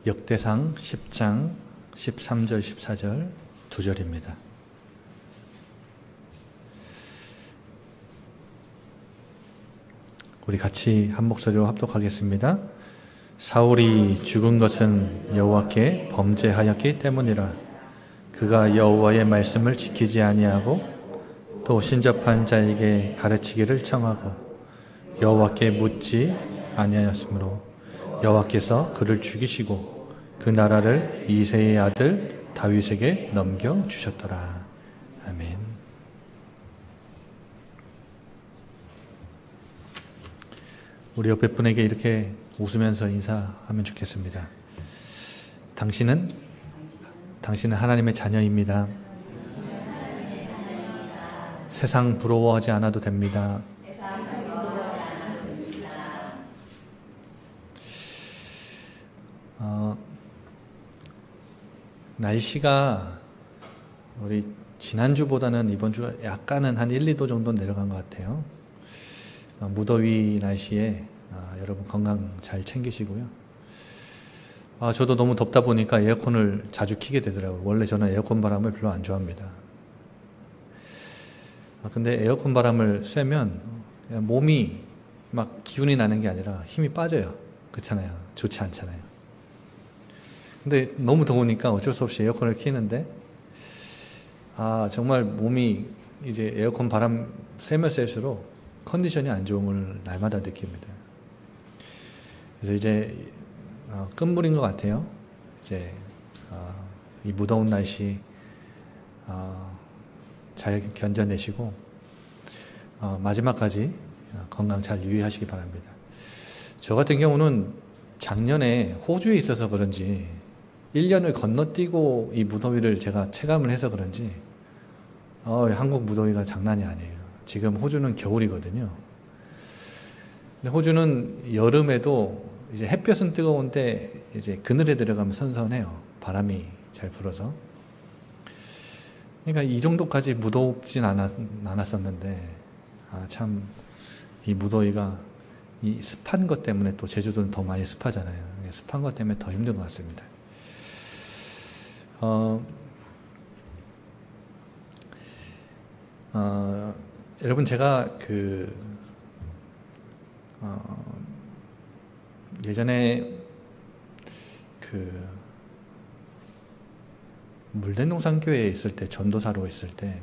역대상 10장 13절 14절 2절입니다. 우리 같이 한 목소리로 합독하겠습니다. 사울이 죽은 것은 여호와께 범죄하였기 때문이라. 그가 여호와의 말씀을 지키지 아니하고 또 신접한 자에게 가르치기를 청하고 여호와께 묻지 아니하였으므로 여호와께서 그를 죽이시고 그 나라를 이새의 아들 다윗에게 넘겨주셨더라. 아멘. 우리 옆에 분에게 이렇게 웃으면서 인사하면 좋겠습니다. 당신은 하나님의 자녀입니다. 세상 부러워하지 않아도 됩니다. 날씨가 우리 지난주보다는 이번 주가 약간은 한 1, 2도 정도 내려간 것 같아요. 무더위 날씨에 여러분 건강 잘 챙기시고요. 저도 너무 덥다 보니까 에어컨을 자주 켜게 되더라고요. 원래 저는 에어컨 바람을 별로 안 좋아합니다. 근데 에어컨 바람을 쐬면 몸이 막 기운이 나는 게 아니라 힘이 빠져요. 그렇잖아요. 좋지 않잖아요. 근데 너무 더우니까 어쩔 수 없이 에어컨을 켜는데 정말 몸이 이제 에어컨 바람 쐬면 쐴수록 컨디션이 안 좋은 걸 날마다 느낍니다. 그래서 이제 끝물인 것 같아요. 이제 이 무더운 날씨 잘 견뎌내시고 마지막까지 건강 잘 유의하시기 바랍니다. 저 같은 경우는 작년에 호주에 있어서 그런지 1년을 건너뛰고 이 무더위를 제가 체감을 해서 그런지 한국 무더위가 장난이 아니에요. 지금 호주는 겨울이거든요. 근데 호주는 여름에도 이제 햇볕은 뜨거운데 이제 그늘에 들어가면 선선해요. 바람이 잘 불어서. 그러니까 이 정도까지 무덥진 않았었는데 참 이 무더위가 이 습한 것 때문에 또 제주도는 더 많이 습하잖아요. 습한 것 때문에 더 힘든 것 같습니다. 여러분 제가 예전에 물대농산교회에 있을 때 전도사로 있을 때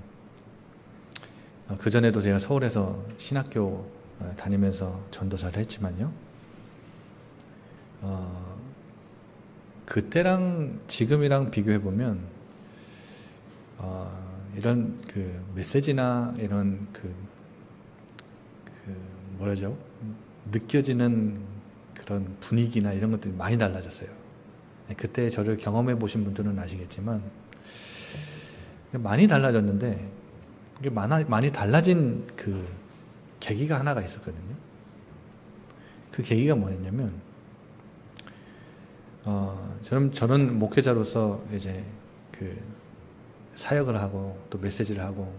그전에도 제가 서울에서 신학교 다니면서 전도사를 했지만요. 그때랑 지금이랑 비교해보면 이런 메시지나 이런 뭐라죠? 느껴지는 그런 분위기나 이런 것들이 많이 달라졌어요. 그때 저를 경험해 보신 분들은 아시겠지만 많이 달라졌는데 많이 달라진 계기가 하나가 있었거든요. 그 계기가 뭐였냐면 저는 목회자로서 이제 사역을 하고 또 메시지를 하고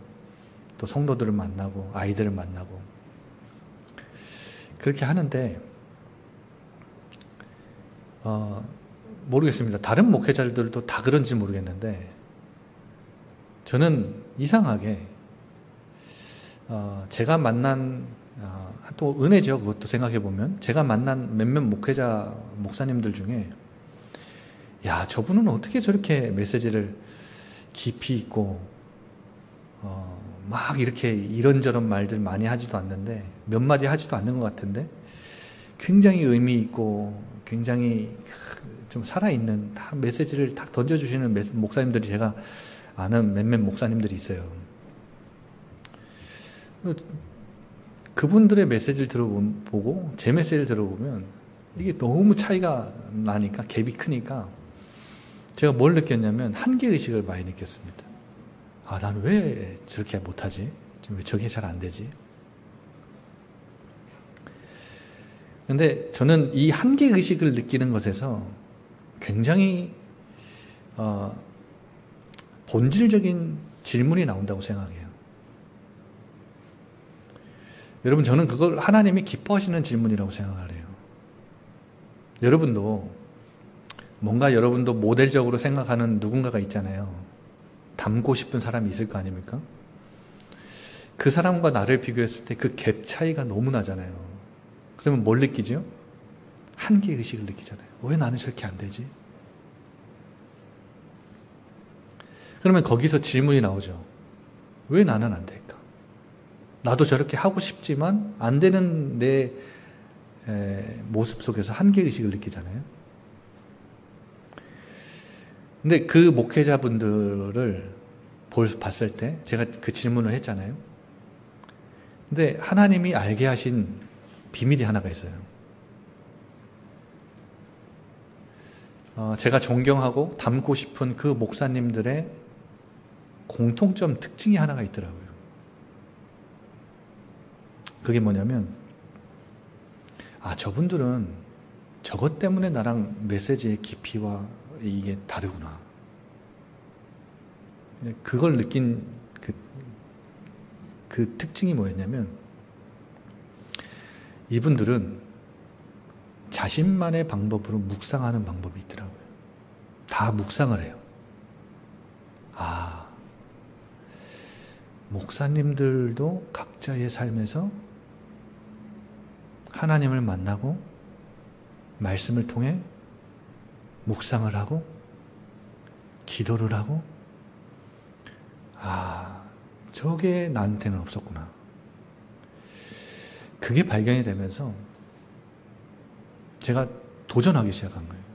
또 성도들을 만나고 아이들을 만나고 그렇게 하는데 모르겠습니다. 다른 목회자들도 다 그런지 모르겠는데 저는 이상하게 제가 만난 또 은혜죠. 그것도 생각해보면 제가 만난 몇몇 목사님들 중에 야 저분은 어떻게 저렇게 메시지를 깊이 있고 막 이렇게 이런저런 말들 많이 하지도 않는데 몇 마디 하지도 않는 것 같은데 굉장히 의미 있고 굉장히 좀 살아있는 다 메시지를 딱 던져주시는 목사님들이 제가 아는 몇몇 목사님들이 있어요. 그분들의 메시지를 들어보고 제 메시지를 들어보면 이게 너무 차이가 나니까 갭이 크니까 제가 뭘 느꼈냐면 한계의식을 많이 느꼈습니다. 나는 왜 저렇게 못하지? 왜 저게 잘 안 되지? 근데 저는 이 한계의식을 느끼는 것에서 굉장히 본질적인 질문이 나온다고 생각해요. 여러분 저는 그걸 하나님이 기뻐하시는 질문이라고 생각을 해요. 여러분도 뭔가 여러분도 모델적으로 생각하는 누군가가 있잖아요. 닮고 싶은 사람이 있을 거 아닙니까? 그 사람과 나를 비교했을 때 그 갭 차이가 너무 나잖아요. 그러면 뭘 느끼죠? 한계의식을 느끼잖아요. 왜 나는 저렇게 안 되지? 그러면 거기서 질문이 나오죠. 왜 나는 안 될까? 나도 저렇게 하고 싶지만 안 되는 내 모습 속에서 한계의식을 느끼잖아요. 근데 그 목회자분들을 봤을 때 제가 그 질문을 했잖아요. 근데 하나님이 알게 하신 비밀이 하나가 있어요. 제가 존경하고 닮고 싶은 그 목사님들의 공통점 특징이 하나가 있더라고요. 그게 뭐냐면, 저분들은 저것 때문에 나랑 메시지의 깊이와 이게 다르구나. 그걸 느낀 그 특징이 뭐였냐면, 이분들은 자신만의 방법으로 묵상하는 방법이 있더라고요. 다 묵상을 해요. 목사님들도 각자의 삶에서 하나님을 만나고 말씀을 통해 묵상을 하고 기도를 하고 저게 나한테는 없었구나. 그게 발견이 되면서 제가 도전하기 시작한 거예요.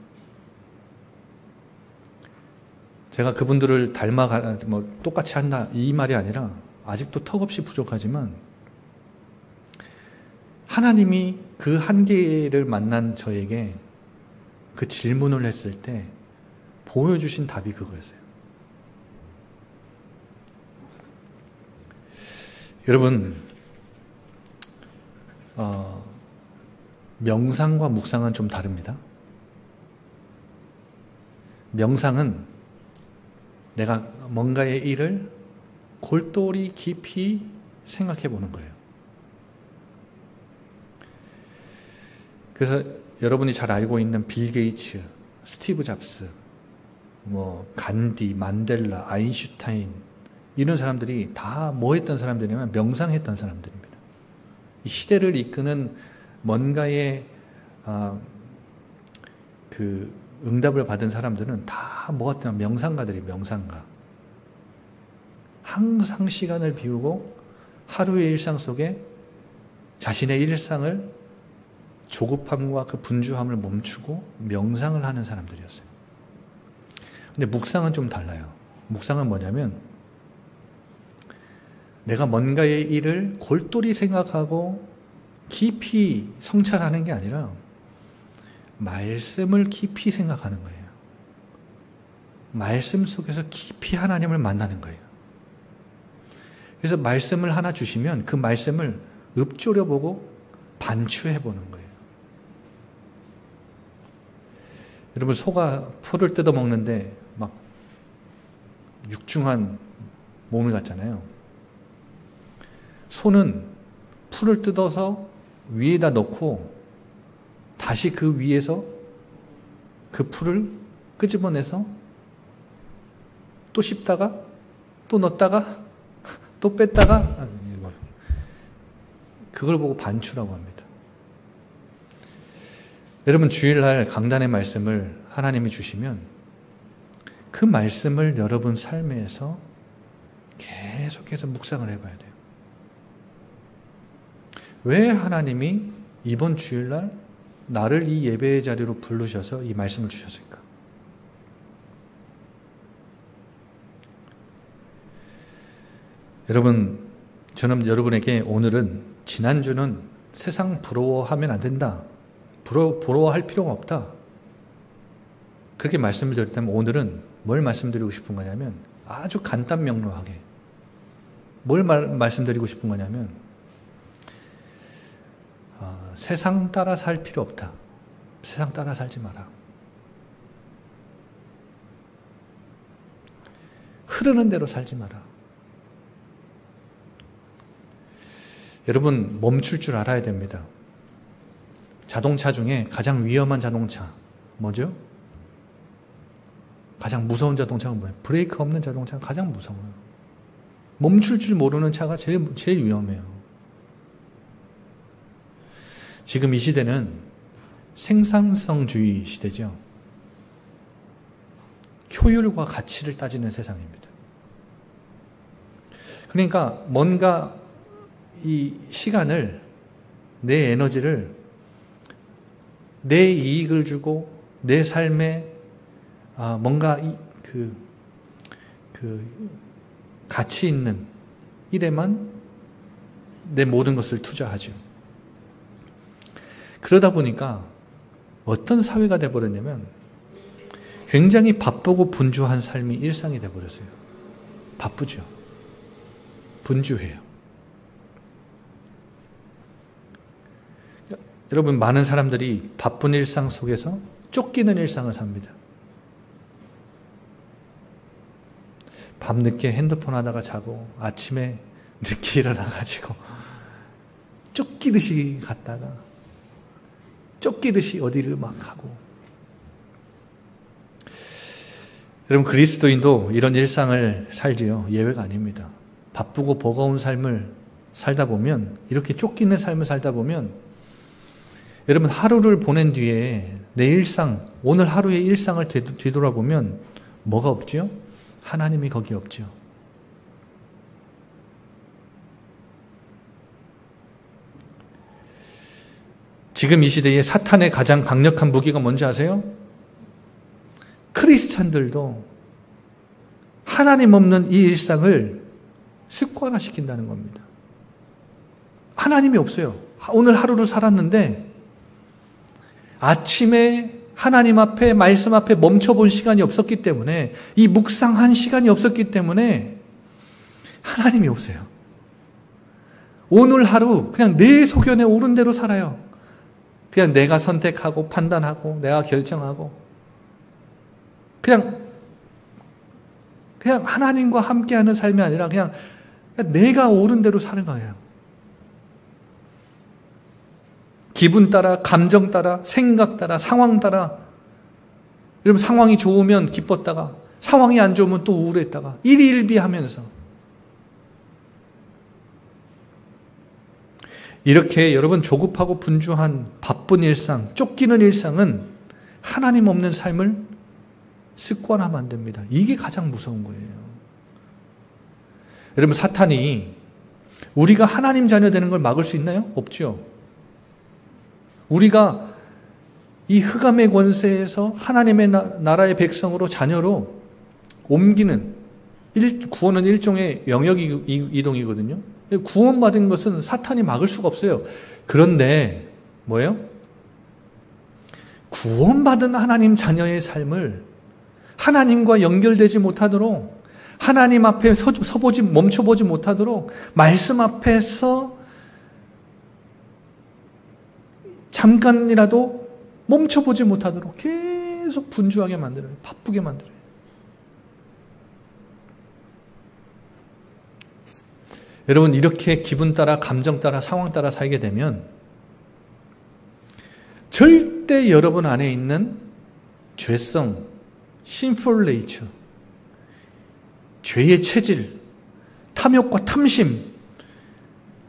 제가 그분들을 똑같이 한다 이 말이 아니라 아직도 턱없이 부족하지만 하나님이 그 한계를 만난 저에게 그 질문을 했을 때 보여주신 답이 그거였어요. 여러분, 명상과 묵상은 좀 다릅니다. 명상은 내가 뭔가의 일을 골똘히 깊이 생각해 보는 거예요. 그래서 여러분이 잘 알고 있는 빌 게이츠, 스티브 잡스, 간디, 만델라, 아인슈타인 이런 사람들이 다 뭐 했던 사람들이냐면 명상했던 사람들입니다. 이 시대를 이끄는 뭔가의 그 응답을 받은 사람들은 다 뭐 같은 명상가들이에요. 명상가. 항상 시간을 비우고 하루의 일상 속에 자신의 일상을 조급함과 그 분주함을 멈추고 명상을 하는 사람들이었어요. 근데 묵상은 좀 달라요. 묵상은 뭐냐면 내가 뭔가의 일을 골똘히 생각하고 깊이 성찰하는 게 아니라 말씀을 깊이 생각하는 거예요. 말씀 속에서 깊이 하나님을 만나는 거예요. 그래서 말씀을 하나 주시면 그 말씀을 읊조려보고 반추해보는 거예요. 여러분, 소가 풀을 뜯어먹는데 막 육중한 몸을 갖잖아요. 소는 풀을 뜯어서 위에다 넣고 다시 그 위에서 그 풀을 끄집어내서 또 씹다가 또 넣었다가 또 뺐다가 그걸 보고 반추라고 합니다. 여러분, 주일날 강단의 말씀을 하나님이 주시면 그 말씀을 여러분 삶에서 계속해서 묵상을 해봐야 돼요. 왜 하나님이 이번 주일날 나를 이 예배의 자리로 부르셔서 이 말씀을 주셨을까? 여러분, 저는 여러분에게 오늘은 지난주는 세상 부러워하면 안 된다. 부러워할 필요가 없다. 그렇게 말씀을 드렸다면 오늘은 뭘 말씀드리고 싶은 거냐면 아주 간단 명료하게 뭘 말씀드리고 싶은 거냐면 세상 따라 살 필요 없다. 세상 따라 살지 마라. 흐르는 대로 살지 마라. 여러분, 멈출 줄 알아야 됩니다. 자동차 중에 가장 위험한 자동차 뭐죠? 가장 무서운 자동차가 뭐예요? 브레이크 없는 자동차가 가장 무서워요. 멈출 줄 모르는 차가 제일 위험해요. 지금 이 시대는 생산성주의 시대죠. 효율과 가치를 따지는 세상입니다. 그러니까 뭔가 이 시간을, 내 에너지를 내 이익을 주고 내 삶에 뭔가 그 가치 있는 일에만 내 모든 것을 투자하죠. 그러다 보니까 어떤 사회가 돼버렸냐면 굉장히 바쁘고 분주한 삶이 일상이 돼버렸어요. 바쁘죠. 분주해요. 여러분, 많은 사람들이 바쁜 일상 속에서 쫓기는 일상을 삽니다. 밤늦게 핸드폰 하다가 자고 아침에 늦게 일어나가지고 쫓기듯이 갔다가 쫓기듯이 어디를 막 가고. 여러분, 그리스도인도 이런 일상을 살지요. 예외가 아닙니다. 바쁘고 버거운 삶을 살다 보면, 이렇게 쫓기는 삶을 살다 보면 여러분, 하루를 보낸 뒤에 내 일상, 오늘 하루의 일상을 뒤돌아보면 뭐가 없죠? 하나님이 거기 없죠. 지금 이 시대에 사탄의 가장 강력한 무기가 뭔지 아세요? 크리스찬들도 하나님 없는 이 일상을 습관화시킨다는 겁니다. 하나님이 없어요. 오늘 하루를 살았는데 아침에 하나님 앞에, 말씀 앞에 멈춰본 시간이 없었기 때문에, 이 묵상한 시간이 없었기 때문에 하나님이 없어요. 오늘 하루 그냥 내 소견에 오른 대로 살아요. 그냥 내가 선택하고 판단하고 내가 결정하고 그냥 하나님과 함께하는 삶이 아니라 그냥 내가 옳은 대로 사는 거예요. 기분 따라, 감정 따라, 생각 따라, 상황 따라. 여러분, 상황이 좋으면 기뻤다가 상황이 안 좋으면 또 우울했다가 일희일비하면서 이렇게 여러분 조급하고 분주한 바쁜 일상, 쫓기는 일상은 하나님 없는 삶을 습관화하면 안 됩니다. 이게 가장 무서운 거예요. 여러분, 사탄이 우리가 하나님 자녀 되는 걸 막을 수 있나요? 없죠. 우리가 이 흑암의 권세에서 하나님의 나라의 백성으로, 자녀로 옮기는, 구원은 일종의 영역 이동이거든요. 구원받은 것은 사탄이 막을 수가 없어요. 그런데 뭐예요? 구원받은 하나님 자녀의 삶을 하나님과 연결되지 못하도록, 하나님 앞에 멈춰보지 못하도록, 말씀 앞에서 잠깐이라도 멈춰보지 못하도록 계속 분주하게 만들어요. 바쁘게 만들어요. 여러분, 이렇게 기분 따라, 감정 따라, 상황 따라 살게 되면 절대 여러분 안에 있는 죄성, sinful nature, 죄의 체질, 탐욕과 탐심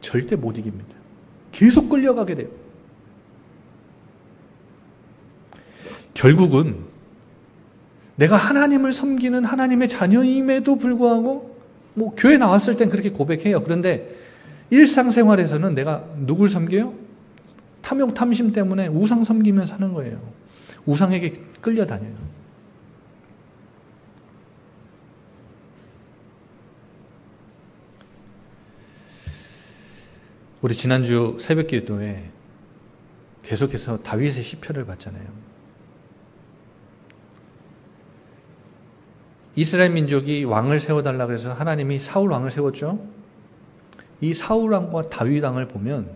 절대 못 이깁니다. 계속 끌려가게 돼요. 결국은 내가 하나님을 섬기는 하나님의 자녀임에도 불구하고 교회 나왔을 땐 그렇게 고백해요. 그런데 일상생활에서는 내가 누굴 섬겨요? 탐욕, 탐심 때문에 우상 섬기며 사는 거예요. 우상에게 끌려다녀요. 우리 지난주 새벽 기도에 계속해서 다윗의 시편을 봤잖아요. 이스라엘 민족이 왕을 세워달라고 해서 하나님이 사울 왕을 세웠죠. 이 사울 왕과 다윗 왕을 보면,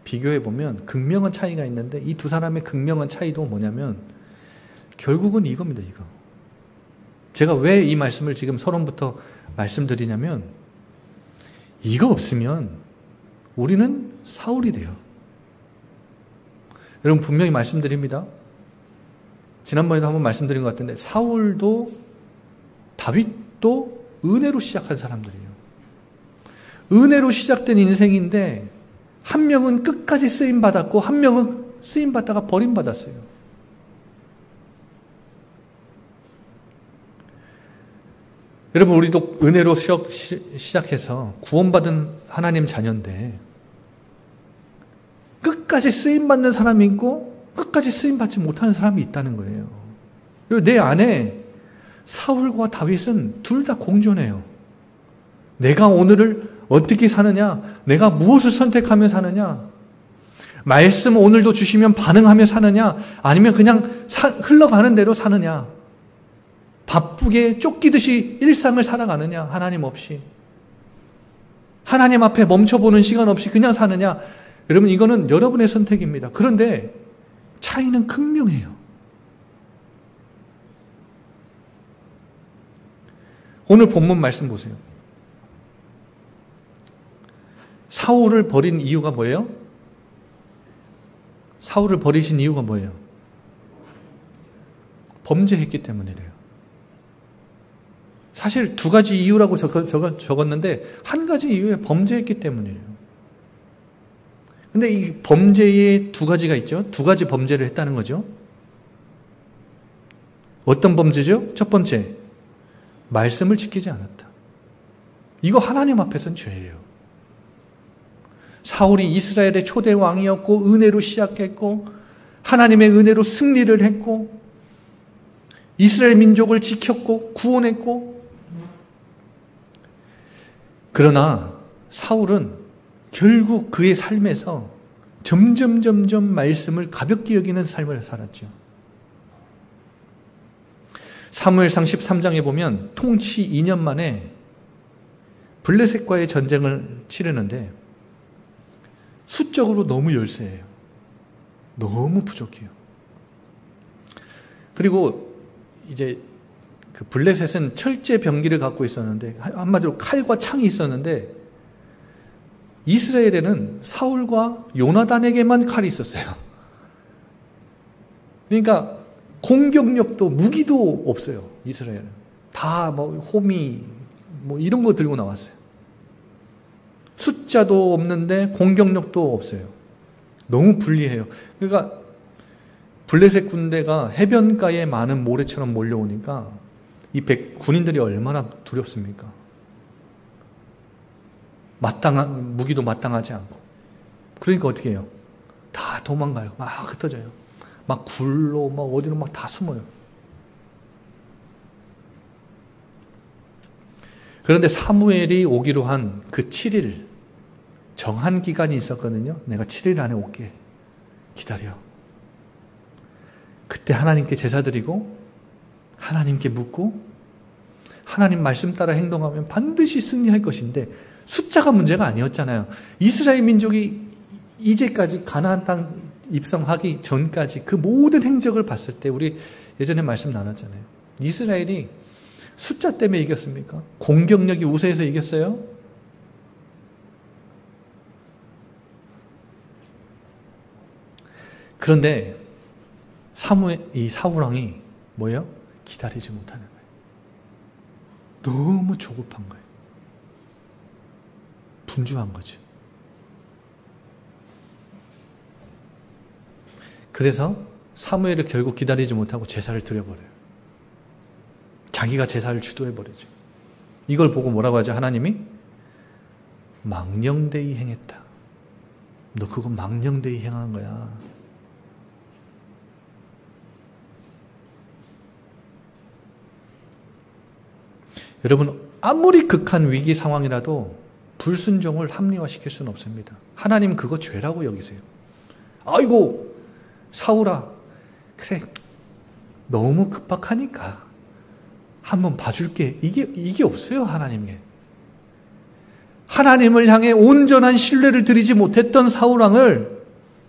비교해 보면 극명한 차이가 있는데, 이 두 사람의 극명한 차이도 뭐냐면 결국은 이겁니다. 이거. 제가 왜 이 말씀을 지금 서론부터 말씀드리냐면, 이거 없으면 우리는 사울이 돼요. 여러분, 분명히 말씀드립니다. 지난번에도 한번 말씀드린 것 같은데, 사울도 다윗도 은혜로 시작한 사람들이에요. 은혜로 시작된 인생인데 한 명은 끝까지 쓰임받았고 한 명은 쓰임받다가 버림받았어요. 여러분, 우리도 은혜로 시작해서 구원받은 하나님 자녀인데 끝까지 쓰임받는 사람이 있고 끝까지 쓰임받지 못하는 사람이 있다는 거예요. 그리고 내 안에 사울과 다윗은 둘 다 공존해요. 내가 오늘을 어떻게 사느냐, 내가 무엇을 선택하며 사느냐, 말씀 오늘도 주시면 반응하며 사느냐, 아니면 그냥 흘러가는 대로 사느냐, 바쁘게 쫓기듯이 일상을 살아가느냐, 하나님 없이, 하나님 앞에 멈춰보는 시간 없이 그냥 사느냐. 여러분, 이거는 여러분의 선택입니다. 그런데 차이는 극명해요. 오늘 본문 말씀 보세요. 사울을 버린 이유가 뭐예요? 사울을 버리신 이유가 뭐예요? 범죄했기 때문이래요. 사실 두 가지 이유라고 적었는데 한 가지 이유에 범죄했기 때문이에요. 근데 이 범죄의 두 가지가 있죠. 두 가지 범죄를 했다는 거죠. 어떤 범죄죠? 첫 번째, 말씀을 지키지 않았다. 이거 하나님 앞에서는 죄예요. 사울이 이스라엘의 초대 왕이었고 은혜로 시작했고 하나님의 은혜로 승리를 했고 이스라엘 민족을 지켰고 구원했고, 그러나 사울은 결국 그의 삶에서 점점 말씀을 가볍게 여기는 삶을 살았죠. 사무엘상 13장에 보면 통치 2년 만에 블레셋과의 전쟁을 치르는데 수적으로 너무 열세해요. 너무 부족해요. 그리고 이제 그 블레셋은 철제 병기를 갖고 있었는데, 한마디로 칼과 창이 있었는데, 이스라엘에는 사울과 요나단에게만 칼이 있었어요. 그러니까 공격력도 무기도 없어요. 이스라엘은 다 뭐 호미 뭐 이런 거 들고 나왔어요. 숫자도 없는데 공격력도 없어요. 너무 불리해요. 그러니까 블레셋 군대가 해변가에 많은 모래처럼 몰려오니까 이 군인들이 얼마나 두렵습니까? 무기도 마땅하지 않고. 그러니까 어떻게 해요? 다 도망가요. 막 흩어져요. 막 굴로 막 어디로 막 다 숨어요. 그런데 사무엘이 오기로 한 그 7일, 정한 기간이 있었거든요. 내가 7일 안에 올게. 기다려. 그때 하나님께 제사 드리고 하나님께 묻고 하나님 말씀 따라 행동하면 반드시 승리할 것인데, 숫자가 문제가 아니었잖아요. 이스라엘 민족이 이제까지 가나안 땅 입성하기 전까지 그 모든 행적을 봤을 때, 우리 예전에 말씀 나눴잖아요. 이스라엘이 숫자 때문에 이겼습니까? 공격력이 우세해서 이겼어요? 그런데 이 사울 왕이 뭐예요? 기다리지 못하는 거예요. 너무 조급한 거예요. 분주한 거죠. 그래서 사무엘을 결국 기다리지 못하고 제사를 드려버려요. 자기가 제사를 주도해버리죠. 이걸 보고 뭐라고 하죠? 하나님이 망령되이 행했다. 너 그거 망령되이 행한 거야. 여러분, 아무리 극한 위기 상황이라도 불순종을 합리화시킬 수는 없습니다. 하나님 그거 죄라고 여기세요. 아이고 사울아, 그래 너무 급박하니까 한번 봐줄게. 이게 없어요. 하나님께. 하나님을 향해 온전한 신뢰를 드리지 못했던 사울왕을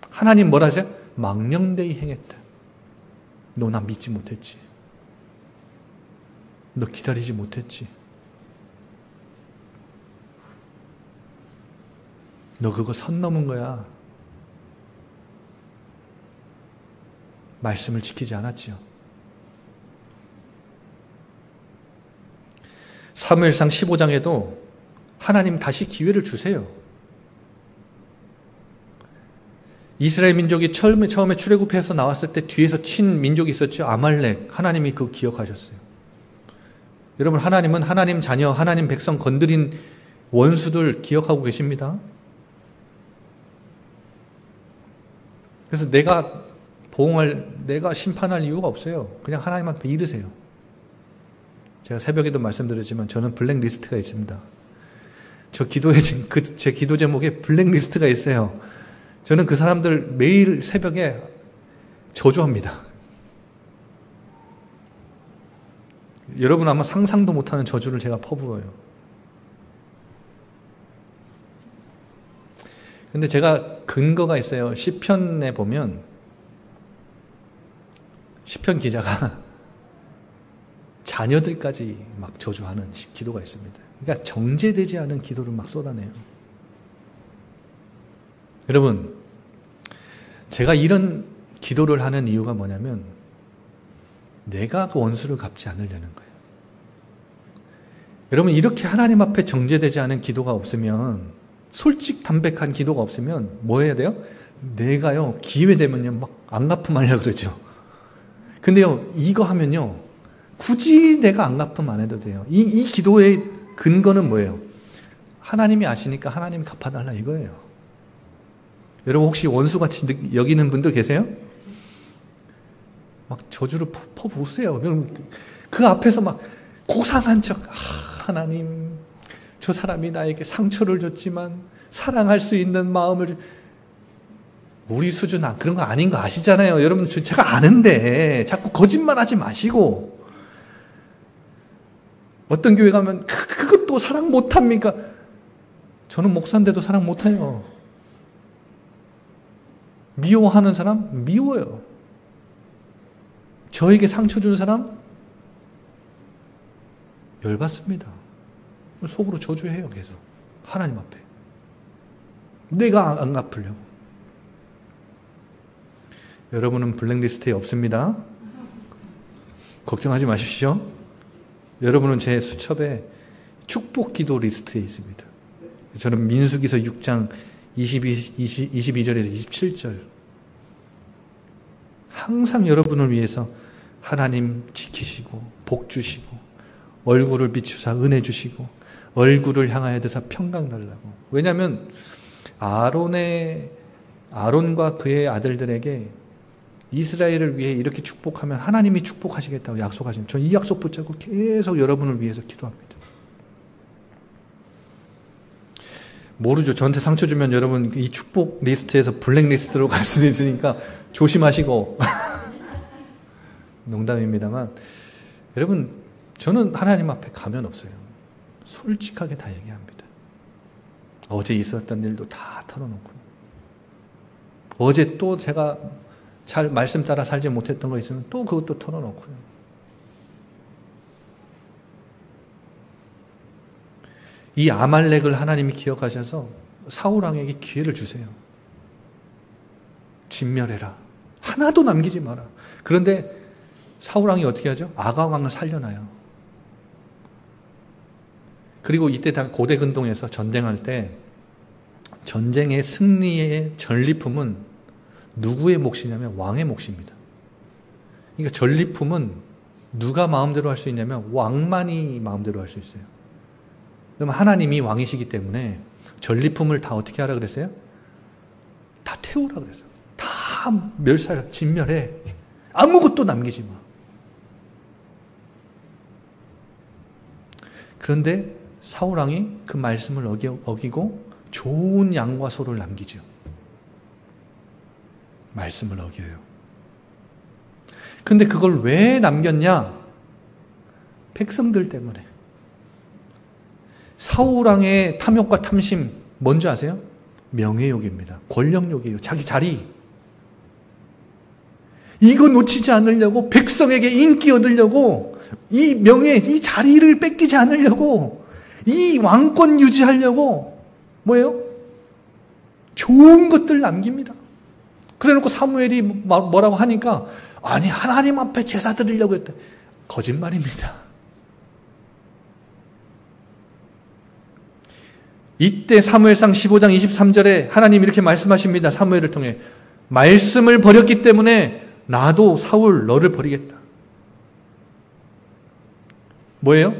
하나님 뭐라 하세요? 망령되이 행했다. 너 나 믿지 못했지. 너 기다리지 못했지. 너 그거 선 넘은 거야. 말씀을 지키지 않았지요. 사무엘상 15장에도 하나님 다시 기회를 주세요. 이스라엘 민족이 처음에 출애굽해서 나왔을 때 뒤에서 친 민족이 있었죠. 아말렉. 하나님이 그거 기억하셨어요. 여러분, 하나님은 하나님 자녀, 하나님 백성 건드린 원수들 기억하고 계십니다. 그래서 내가 심판할 이유가 없어요. 그냥 하나님 앞에 이르세요. 제가 새벽에도 말씀드렸지만 저는 블랙리스트가 있습니다. 제 기도 제목에 블랙리스트가 있어요. 저는 그 사람들 매일 새벽에 저주합니다. 여러분 아마 상상도 못하는 저주를 제가 퍼부어요. 근데 제가 근거가 있어요. 시편에 보면 시편 기자가 자녀들까지 막 저주하는 기도가 있습니다. 그러니까 정제되지 않은 기도를 막 쏟아내요. 여러분, 제가 이런 기도를 하는 이유가 뭐냐면 내가 그 원수를 갚지 않으려는 거예요. 여러분, 이렇게 하나님 앞에 정제되지 않은 기도가 없으면, 솔직 담백한 기도가 없으면 뭐 해야 돼요? 내가요, 기회 되면요 막 안 갚음하려고 그러죠. 근데요, 이거 하면요 굳이 내가 안 갚음 안 해도 돼요. 이 기도의 근거는 뭐예요? 하나님이 아시니까 하나님이 갚아달라 이거예요. 여러분, 혹시 원수같이 여기는 분들 계세요? 막 저주를 퍼부으세요. 그 앞에서 막 고상한 척, 하나님, 저 사람이 나에게 상처를 줬지만 사랑할 수 있는 마음을, 우리 수준 그런 거 아닌 거 아시잖아요. 여러분, 제가 아는데 자꾸 거짓말하지 마시고. 어떤 교회 가면 그것도 사랑 못합니까? 저는 목사인데도 사랑 못해요. 미워하는 사람 미워요. 저에게 상처 준 사람 열받습니다. 속으로 저주해요. 계속 하나님 앞에 내가 안 갚으려고. 여러분은 블랙리스트에 없습니다. 걱정하지 마십시오. 여러분은 제 수첩에 축복 기도 리스트에 있습니다. 저는 민수기서 6장 22절에서 27절 항상 여러분을 위해서 하나님 지키시고 복 주시고 얼굴을 비추사 은혜 주시고 얼굴을 향하여 대사 평강 달라고. 왜냐하면 아론과 그의 아들들에게 이스라엘을 위해 이렇게 축복하면 하나님이 축복하시겠다고 약속하시는, 저는 이 약속 붙잡고 계속 여러분을 위해서 기도합니다. 모르죠. 저한테 상처 주면 여러분 이 축복 리스트에서 블랙리스트로 갈 수도 있으니까 조심하시고. 농담입니다만, 여러분, 저는 하나님 앞에 가면 없어요. 솔직하게 다 얘기합니다. 어제 있었던 일도 다 털어놓고, 어제 또 제가 잘 말씀 따라 살지 못했던 거 있으면 또 그것도 털어놓고요. 이 아말렉을 하나님이 기억하셔서 사울왕에게 기회를 주세요. 진멸해라. 하나도 남기지 마라. 그런데 사울왕이 어떻게 하죠? 아가왕을 살려놔요. 그리고 이때 다 고대 근동에서 전쟁할 때 전쟁의 승리의 전리품은 누구의 몫이냐면 왕의 몫입니다. 그러니까 전리품은 누가 마음대로 할 수 있냐면 왕만이 마음대로 할 수 있어요. 그러면 하나님이 왕이시기 때문에 전리품을 다 어떻게 하라 그랬어요? 다 태우라 그랬어요. 다 멸살, 진멸해. 아무것도 남기지 마. 그런데 사울왕이 그 말씀을 어기고 좋은 양과 소를 남기죠. 말씀을 어겨요. 근데 그걸 왜 남겼냐? 백성들 때문에. 사울왕의 탐욕과 탐심 뭔지 아세요? 명예욕입니다. 권력욕이에요. 자기 자리. 이거 놓치지 않으려고, 백성에게 인기 얻으려고, 이 명예, 이 자리를 뺏기지 않으려고, 이 왕권 유지하려고 뭐예요? 좋은 것들 남깁니다. 그래놓고 사무엘이 뭐라고 하니까, 아니 하나님 앞에 제사 드리려고 했대. 거짓말입니다. 이때 사무엘상 15장 23절에 하나님 이렇게 말씀하십니다. 사무엘을 통해 말씀을 버렸기 때문에 나도 사울 너를 버리겠다. 뭐예요?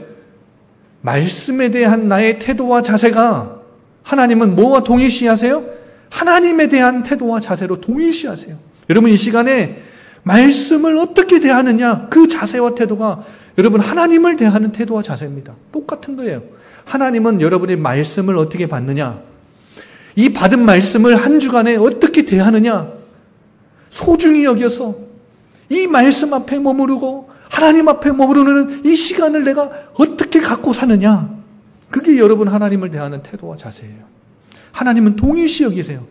말씀에 대한 나의 태도와 자세가 하나님은 뭐와 동일시하세요? 하나님에 대한 태도와 자세로 동일시하세요. 여러분 이 시간에 말씀을 어떻게 대하느냐 그 자세와 태도가 여러분 하나님을 대하는 태도와 자세입니다. 똑같은 거예요. 하나님은 여러분의 말씀을 어떻게 받느냐 이 받은 말씀을 한 주간에 어떻게 대하느냐 소중히 여겨서 이 말씀 앞에 머무르고 하나님 앞에 머무르는 이 시간을 내가 어떻게 갖고 사느냐 그게 여러분 하나님을 대하는 태도와 자세예요. 하나님은 동일시 여기세요.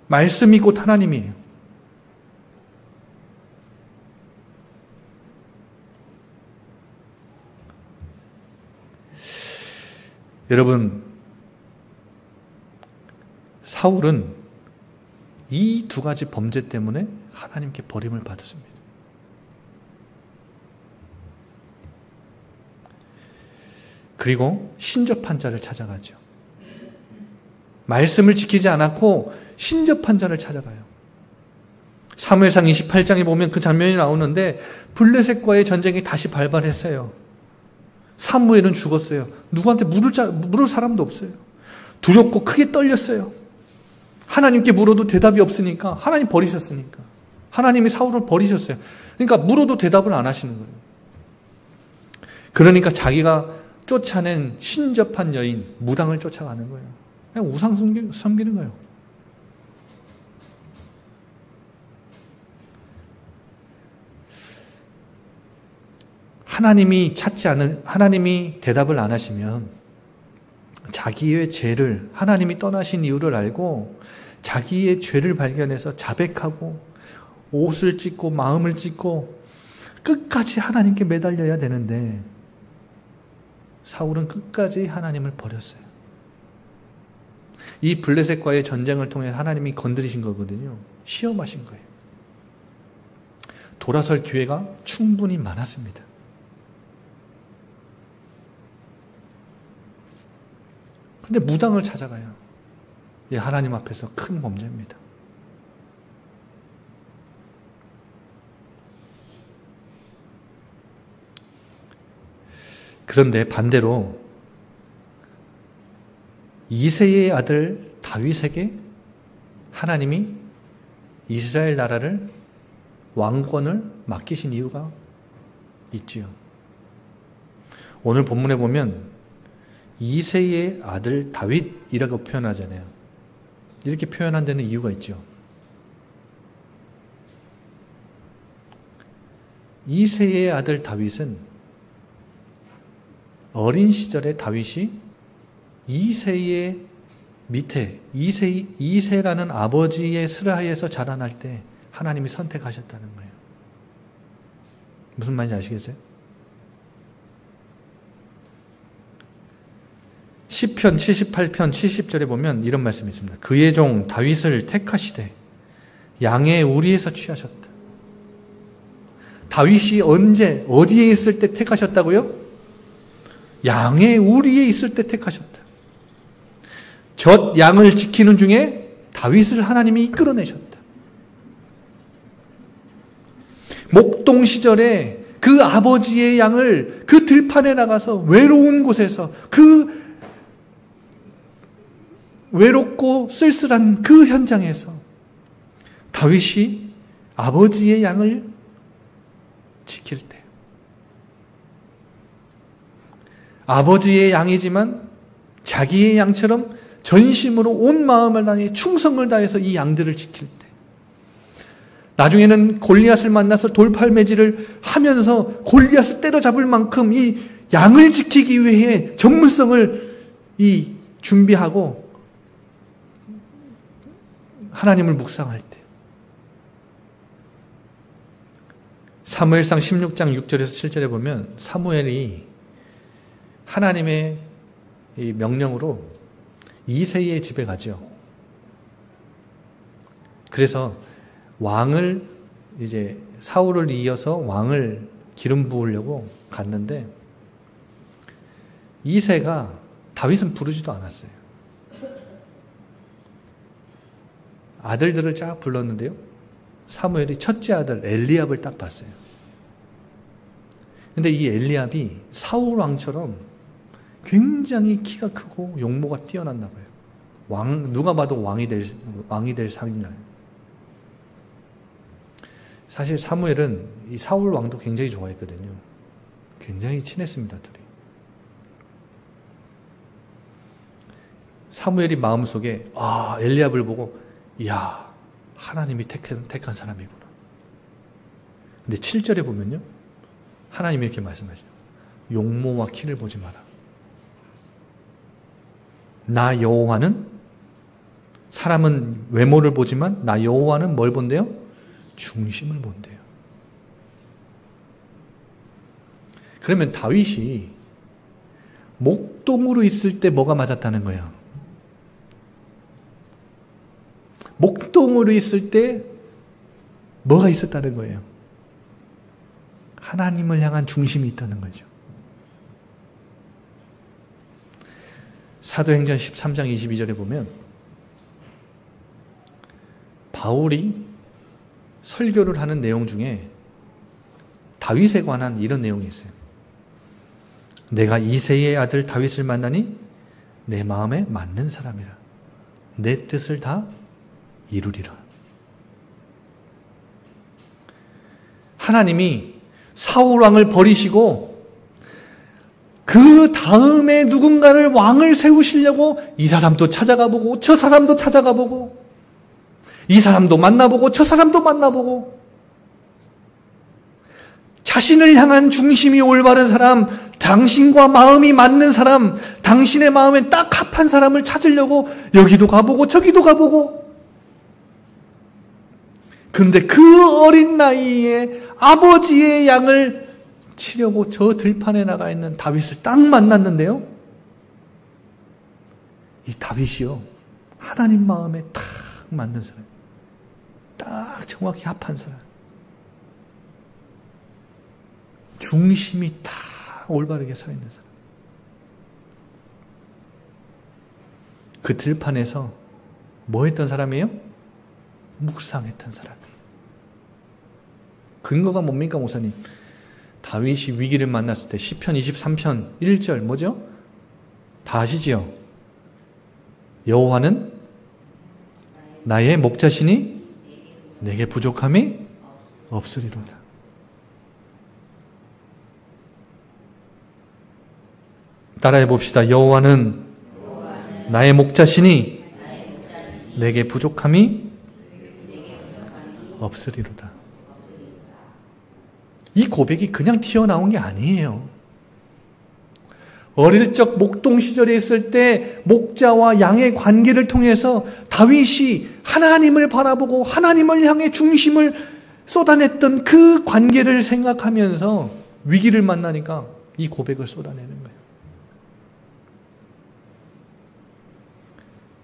말씀이 곧 하나님이에요. 여러분 사울은 이 두 가지 범죄 때문에 하나님께 버림을 받았습니다. 그리고 신접한 자를 찾아가죠. 말씀을 지키지 않았고 신접한 자를 찾아가요. 사무엘상 28장에 보면 그 장면이 나오는데 블레셋과의 전쟁이 다시 발발했어요. 사무엘은 죽었어요. 누구한테 물을 사람도 없어요. 두렵고 크게 떨렸어요. 하나님께 물어도 대답이 없으니까 하나님 버리셨으니까 하나님이 사울을 버리셨어요. 그러니까 물어도 대답을 안 하시는 거예요. 그러니까 자기가 쫓아낸 신접한 여인 무당을 쫓아가는 거예요. 그냥 우상 섬기는 거예요. 하나님이 대답을 안 하시면 자기의 죄를 하나님이 떠나신 이유를 알고 자기의 죄를 발견해서 자백하고 옷을 찢고 마음을 찢고 끝까지 하나님께 매달려야 되는데 사울은 끝까지 하나님을 버렸어요. 이 블레셋과의 전쟁을 통해 하나님이 건드리신 거거든요. 시험하신 거예요. 돌아설 기회가 충분히 많았습니다. 근데 무당을 찾아가요. 이 하나님 앞에서 큰 범죄입니다. 그런데 반대로 이새의 아들 다윗에게 하나님이 이스라엘 나라를 왕권을 맡기신 이유가 있지요. 오늘 본문에 보면 이새의 아들 다윗이라고 표현하잖아요. 이렇게 표현한 데는 이유가 있죠. 이새의 아들 다윗은 어린 시절에 다윗이 이새의 밑에 이새라는 아버지의 슬하에서 자라날 때 하나님이 선택하셨다는 거예요. 무슨 말인지 아시겠어요? 시편 78편 70절에 보면 이런 말씀이 있습니다. 그의 종 다윗을 택하시되 양의 우리에서 취하셨다. 다윗이 언제 어디에 있을 때 택하셨다고요? 양의 우리에 있을 때 택하셨다. 젖 양을 지키는 중에 다윗을 하나님이 이끌어내셨다. 목동 시절에 그 아버지의 양을 그 들판에 나가서 외로운 곳에서 그 외롭고 쓸쓸한 그 현장에서 다윗이 아버지의 양을 지킬 때 아버지의 양이지만 자기의 양처럼 전심으로 온 마음을 다해 충성을 다해서 이 양들을 지킬 때 나중에는 골리앗을 만나서 돌팔매질을 하면서 골리앗을 때려잡을 만큼 이 양을 지키기 위해 전문성을 준비하고 하나님을 묵상할 때 사무엘상 16장 6절에서 7절에 보면 사무엘이 하나님의 이 명령으로 이새의 집에 가죠. 그래서 왕을 이제 사울을 이어서 왕을 기름 부으려고 갔는데 이새가 다윗은 부르지도 않았어요. 아들들을 쫙 불렀는데요. 사무엘이 첫째 아들 엘리압을 딱 봤어요. 근데 이 엘리압이 사울 왕처럼 굉장히 키가 크고 용모가 뛰어났나 봐요. 누가 봐도 왕이 될 상이나요. 사실 사무엘은 이 사울 왕도 굉장히 좋아했거든요. 굉장히 친했습니다, 둘이. 사무엘이 마음속에 엘리압을 보고 이야, 하나님이 택한 사람이구나. 근데 7절에 보면요. 하나님이 이렇게 말씀하시죠. 용모와 키를 보지 마라. 나 여호와는 사람은 외모를 보지만 나 여호와는 뭘 본대요? 중심을 본대요. 그러면 다윗이 목동으로 있을 때 뭐가 맞았다는 거예요? 목동으로 있을 때 뭐가 있었다는 거예요? 하나님을 향한 중심이 있다는 거죠. 사도행전 13장 22절에 보면 바울이 설교를 하는 내용 중에 다윗에 관한 이런 내용이 있어요. 내가 이새의 아들 다윗을 만나니 내 마음에 맞는 사람이라. 내 뜻을 다 이루리라. 하나님이 사울 왕을 버리시고 그 다음에 누군가를 왕을 세우시려고 이 사람도 찾아가 보고 저 사람도 찾아가 보고 이 사람도 만나보고 저 사람도 만나보고 자신을 향한 중심이 올바른 사람, 당신과 마음이 맞는 사람, 당신의 마음에 딱 합한 사람을 찾으려고 여기도 가보고 저기도 가보고 그런데 그 어린 나이에 아버지의 양을 치려고 저 들판에 나가 있는 다윗을 딱 만났는데요. 이 다윗이요. 하나님 마음에 딱 맞는 사람. 딱 정확히 합한 사람. 중심이 딱 올바르게 서 있는 사람. 그 들판에서 뭐 했던 사람이에요? 묵상했던 사람이에요. 근거가 뭡니까, 목사님? 다윗이 위기를 만났을 때 시편 23편 1절 뭐죠? 다 아시지요? 여호와는 나의 목자시니 내게 부족함이 없으리로다. 따라해 봅시다. 여호와는 나의 목자시니 내게 부족함이 없으리로다. 이 고백이 그냥 튀어나온 게 아니에요. 어릴 적 목동 시절에 있을 때 목자와 양의 관계를 통해서 다윗이 하나님을 바라보고 하나님을 향해 중심을 쏟아냈던 그 관계를 생각하면서 위기를 만나니까 이 고백을 쏟아내는 거예요.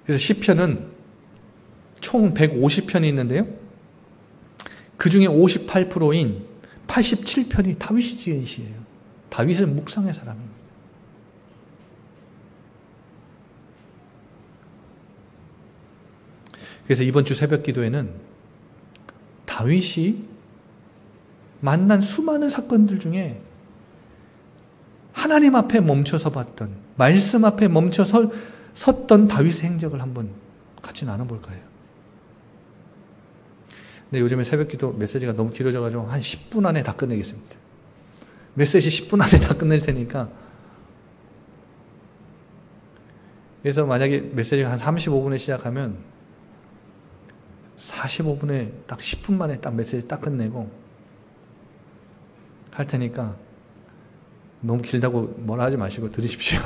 그래서 시편은 총 150편이 있는데요. 그 중에 58%인 87편이 다윗이 지은 시예요. 다윗은 묵상의 사람입니다. 그래서 이번 주 새벽 기도에는 다윗이 만난 수많은 사건들 중에 하나님 앞에 멈춰서 봤던, 말씀 앞에 멈춰서 섰던 다윗의 행적을 한번 같이 나눠볼까요? 근데 요즘에 새벽기도 메시지가 너무 길어져가지고 한 10분 안에 다 끝내겠습니다. 메시지 10분 안에 다 끝낼 테니까. 그래서 만약에 메시지가 한 35분에 시작하면 45분에 딱 10분 만에 딱 메시지 딱 끝내고 할 테니까 너무 길다고 뭐라 하지 마시고 들으십시오.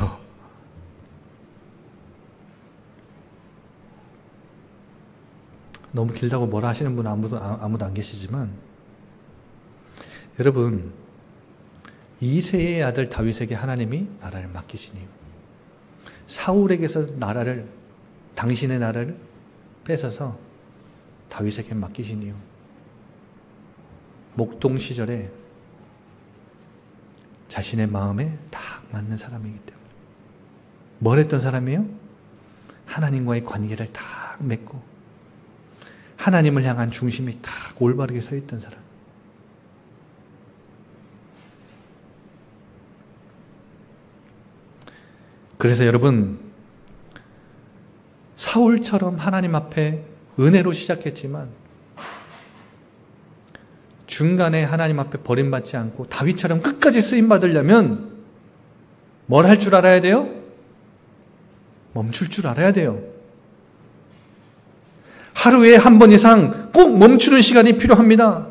너무 길다고 뭐라 하시는 분은 아무도 안 계시지만, 여러분, 이새의 아들 다윗에게 하나님이 나라를 맡기신 이유, 사울에게서 당신의 나라를 뺏어서 다윗에게 맡기신 이유, 목동 시절에 자신의 마음에 딱 맞는 사람이기 때문에. 뭘 했던 사람이에요? 하나님과의 관계를 딱 맺고 하나님을 향한 중심이 딱 올바르게 서 있던 사람. 그래서 여러분, 사울처럼 하나님 앞에 은혜로 시작했지만 중간에 하나님 앞에 버림받지 않고 다윗처럼 끝까지 쓰임받으려면 뭘 할 줄 알아야 돼요? 멈출 줄 알아야 돼요. 하루에 한 번 이상 꼭 멈추는 시간이 필요합니다.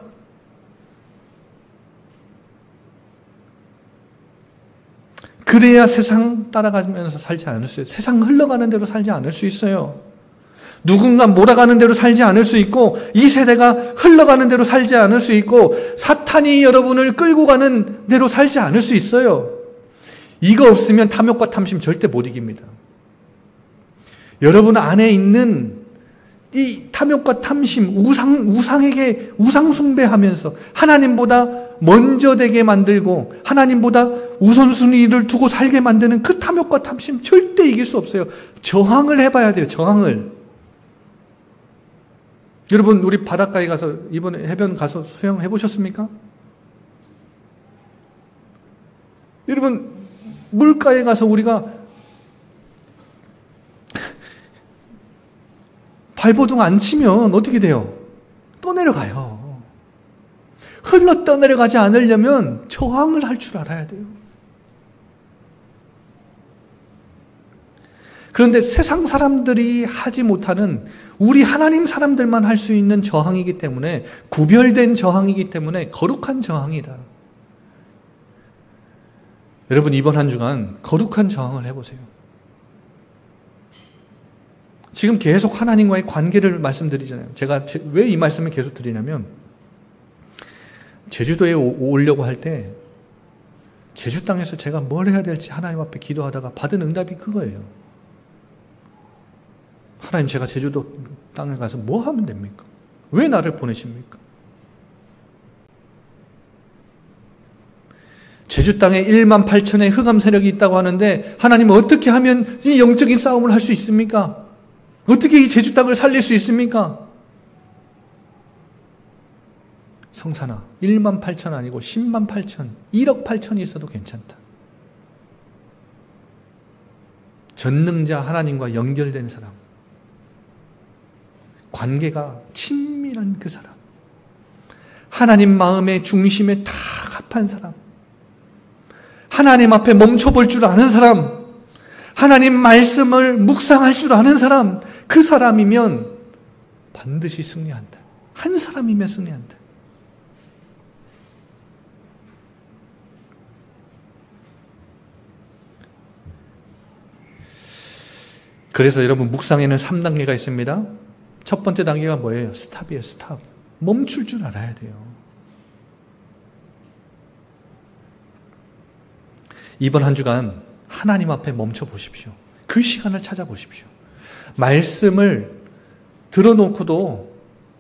그래야 세상 따라가면서 살지 않을 수 있어요. 세상 흘러가는 대로 살지 않을 수 있어요. 누군가 몰아가는 대로 살지 않을 수 있고, 이 세대가 흘러가는 대로 살지 않을 수 있고, 사탄이 여러분을 끌고 가는 대로 살지 않을 수 있어요. 이거 없으면 탐욕과 탐심 절대 못 이깁니다. 여러분 안에 있는 이 탐욕과 탐심, 우상에게 우상숭배하면서 하나님보다 먼저 되게 만들고 하나님보다 우선순위를 두고 살게 만드는 그 탐욕과 탐심 절대 이길 수 없어요. 저항을 해봐야 돼요. 저항을. 여러분, 우리 바닷가에 가서 이번에 해변 가서 수영해 보셨습니까? 여러분, 물가에 가서 우리가 발버둥 안 치면 어떻게 돼요? 떠내려가요. 흘러 떠내려가지 않으려면 저항을 할 줄 알아야 돼요. 그런데 세상 사람들이 하지 못하는 우리 하나님 사람들만 할 수 있는 저항이기 때문에, 구별된 저항이기 때문에 거룩한 저항이다. 여러분, 이번 한 주간 거룩한 저항을 해보세요. 지금 계속 하나님과의 관계를 말씀드리잖아요. 제가 왜 이 말씀을 계속 드리냐면, 제주도에 오려고 할 때 제주 땅에서 제가 뭘 해야 될지 하나님 앞에 기도하다가 받은 응답이 그거예요. 하나님, 제가 제주도 땅에 가서 뭐 하면 됩니까? 왜 나를 보내십니까? 제주 땅에 1만 8천의 흑암 세력이 있다고 하는데, 하나님 어떻게 하면 이 영적인 싸움을 할 수 있습니까? 어떻게 이 제주 땅을 살릴 수 있습니까? 성산아, 1만 8천 아니고 10만 8천, 1억 8천이 있어도 괜찮다. 전능자 하나님과 연결된 사람, 관계가 친밀한 그 사람, 하나님 마음의 중심에 다 합한 사람, 하나님 앞에 멈춰볼 줄 아는 사람, 하나님 말씀을 묵상할 줄 아는 사람, 그 사람이면 반드시 승리한다. 한 사람이면 승리한다. 그래서 여러분, 묵상에는 3단계가 있습니다. 첫 번째 단계가 뭐예요? 스탑이에요. 스탑. 멈출 줄 알아야 돼요. 이번 한 주간 하나님 앞에 멈춰 보십시오. 그 시간을 찾아보십시오. 말씀을 들어놓고도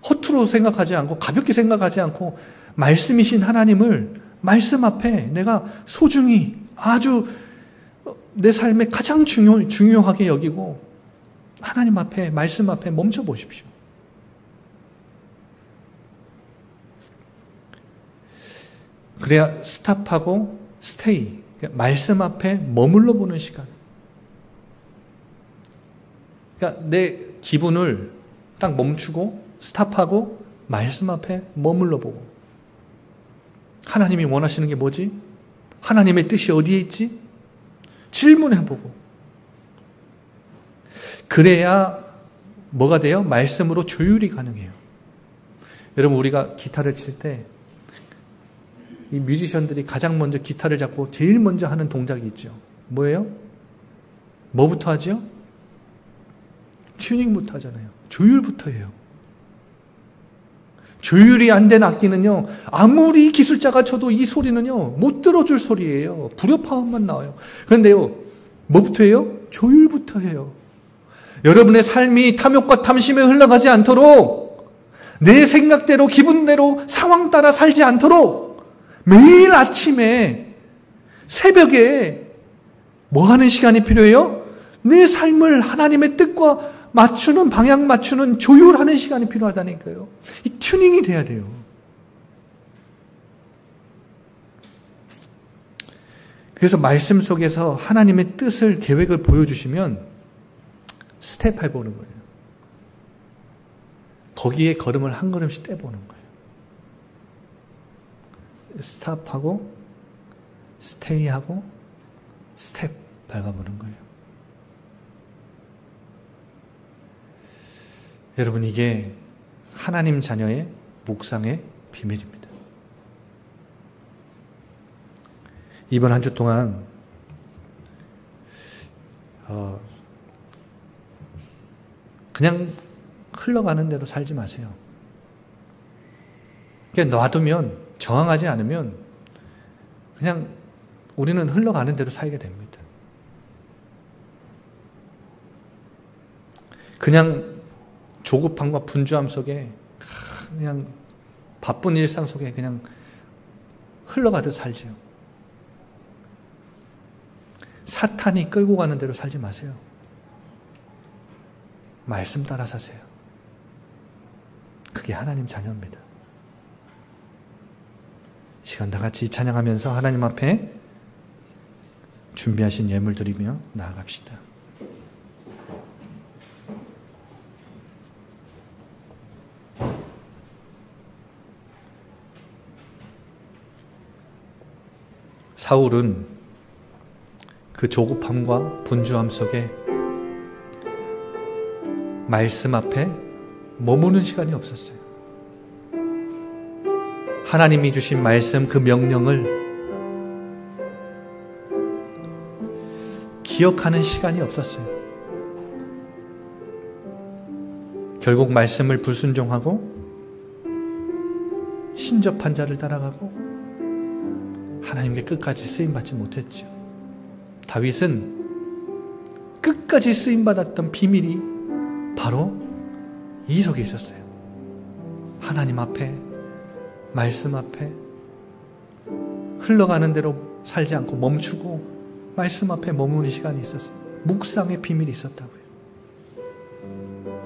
허투루 생각하지 않고, 가볍게 생각하지 않고, 말씀이신 하나님을 말씀 앞에 내가 소중히, 아주 내 삶에 가장 중요하게 여기고 하나님 앞에, 말씀 앞에 멈춰 보십시오. 그래야 스탑하고 스테이, 말씀 앞에 머물러 보는 시간. 그러니까 내 기분을 딱 멈추고 스탑하고 말씀 앞에 머물러 보고, 하나님이 원하시는 게 뭐지? 하나님의 뜻이 어디에 있지? 질문해보고. 그래야 뭐가 돼요? 말씀으로 조율이 가능해요. 여러분, 우리가 기타를 칠 때 이 뮤지션들이 가장 먼저 기타를 잡고 제일 먼저 하는 동작이 있죠. 뭐예요? 뭐부터 하죠? 튜닝부터 하잖아요. 조율부터 해요. 조율이 안 된 악기는요, 아무리 기술자가 쳐도 이 소리는요, 못 들어줄 소리예요. 불협화음만 나와요. 그런데요, 뭐부터 해요? 조율부터 해요. 여러분의 삶이 탐욕과 탐심에 흘러가지 않도록, 내 생각대로, 기분대로, 상황 따라 살지 않도록 매일 아침에, 새벽에 뭐 하는 시간이 필요해요? 내 삶을 하나님의 뜻과 맞추는, 방향 맞추는, 조율하는 시간이 필요하다니까요. 이 튜닝이 돼야 돼요. 그래서 말씀 속에서 하나님의 뜻을, 계획을 보여주시면 스텝 해보는 거예요. 거기에 걸음을 한 걸음씩 떼보는 거예요. 스탑하고, 스테이하고, 스텝 밟아보는 거예요. 여러분, 이게 하나님 자녀의 묵상의 비밀입니다. 이번 한 주 동안 그냥 흘러가는 대로 살지 마세요. 그냥 놔두면, 저항하지 않으면 그냥 우리는 흘러가는 대로 살게 됩니다. 그냥 조급함과 분주함 속에, 그냥 바쁜 일상 속에 그냥 흘러가듯 살죠. 사탄이 끌고 가는 대로 살지 마세요. 말씀 따라 사세요. 그게 하나님 자녀입니다. 이 시간 다 같이 찬양하면서 하나님 앞에 준비하신 예물 드리며 나아갑시다. 사울은 그 조급함과 분주함 속에 말씀 앞에 머무는 시간이 없었어요. 하나님이 주신 말씀, 그 명령을 기억하는 시간이 없었어요. 결국 말씀을 불순종하고 신접한 자를 따라가고 하나님께 끝까지 쓰임받지 못했죠. 다윗은 끝까지 쓰임받았던 비밀이 바로 이 속에 있었어요. 하나님 앞에, 말씀 앞에 흘러가는 대로 살지 않고 멈추고 말씀 앞에 머무는 시간이 있었어요. 묵상의 비밀이 있었다고요.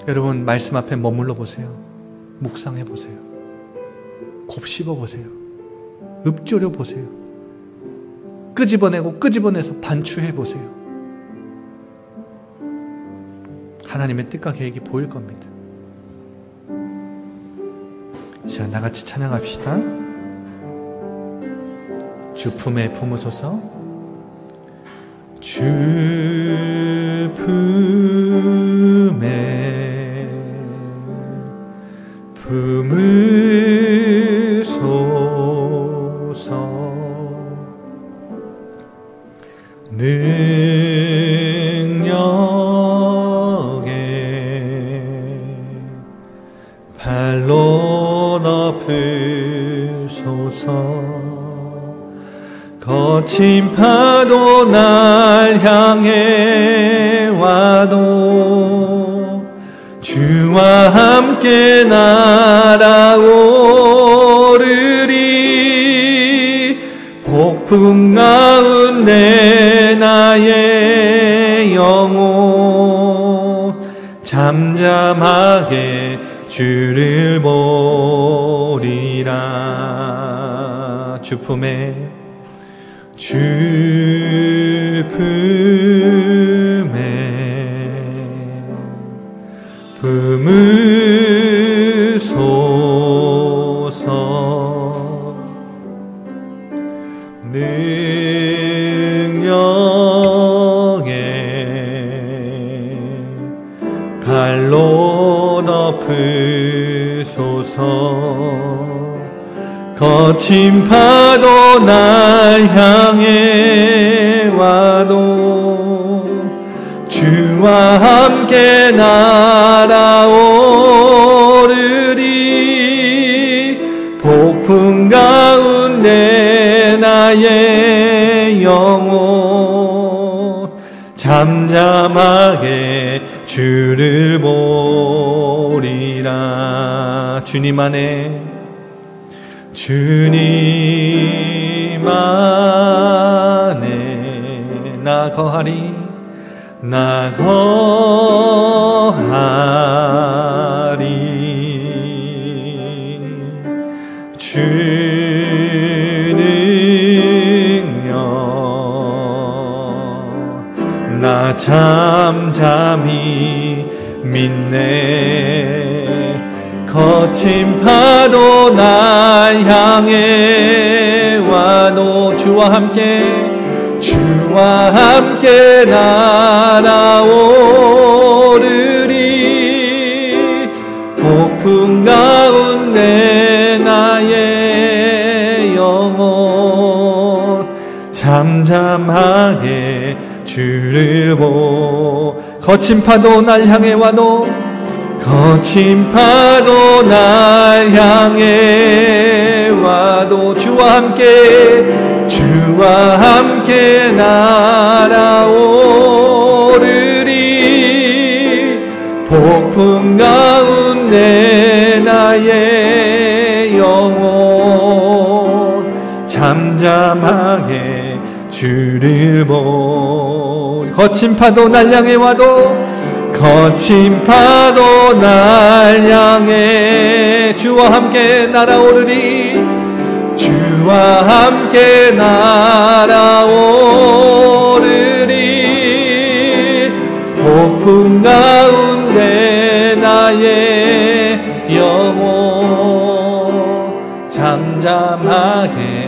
여러분, 말씀 앞에 머물러 보세요. 묵상해 보세요. 곱씹어 보세요. 읊조려 보세요. 끄집어내고 끄집어내서 반추해 보세요. 하나님의 뜻과 계획이 보일 겁니다. 이 시간 나같이 찬양합시다. 주 품에 품으소서. 주 품에 품으소서. 능력에 발로 덮으소서. 거친 파도 날 향해 와도 주와 함께 날아오르리. 폭풍 가운데 나의 영혼 잠잠하게 주를 보리라. 주 품에 주 품에 품으소서. 능력에 발로 덮으소서. 거친 파도 날 향해 와도 주와 함께 날아오르리. 폭풍 가운데 나의 영혼 잠잠하게 주를 보리라. 주님 안에, 주님 안에 나 거하리, 나 거하리. 거하리. 주는요 나 잠잠히 믿네. 거친 파도 날 향해 와도 주와 함께 날아오르리. 폭풍 가운데 나의 영혼 잠잠하게 주를 보. 거친 파도 날 향해 와도 거친 파도 날 향해 와도 주와 함께 날아오르리. 폭풍 가운데 나의 영혼 잠잠하게 주를 보. 거친 파도 날 향해 와도 거친 파도 날 향해 주와 함께 날아오르리. 주와 함께 날아오르리. 폭풍 가운데 나의 영혼 잠잠하게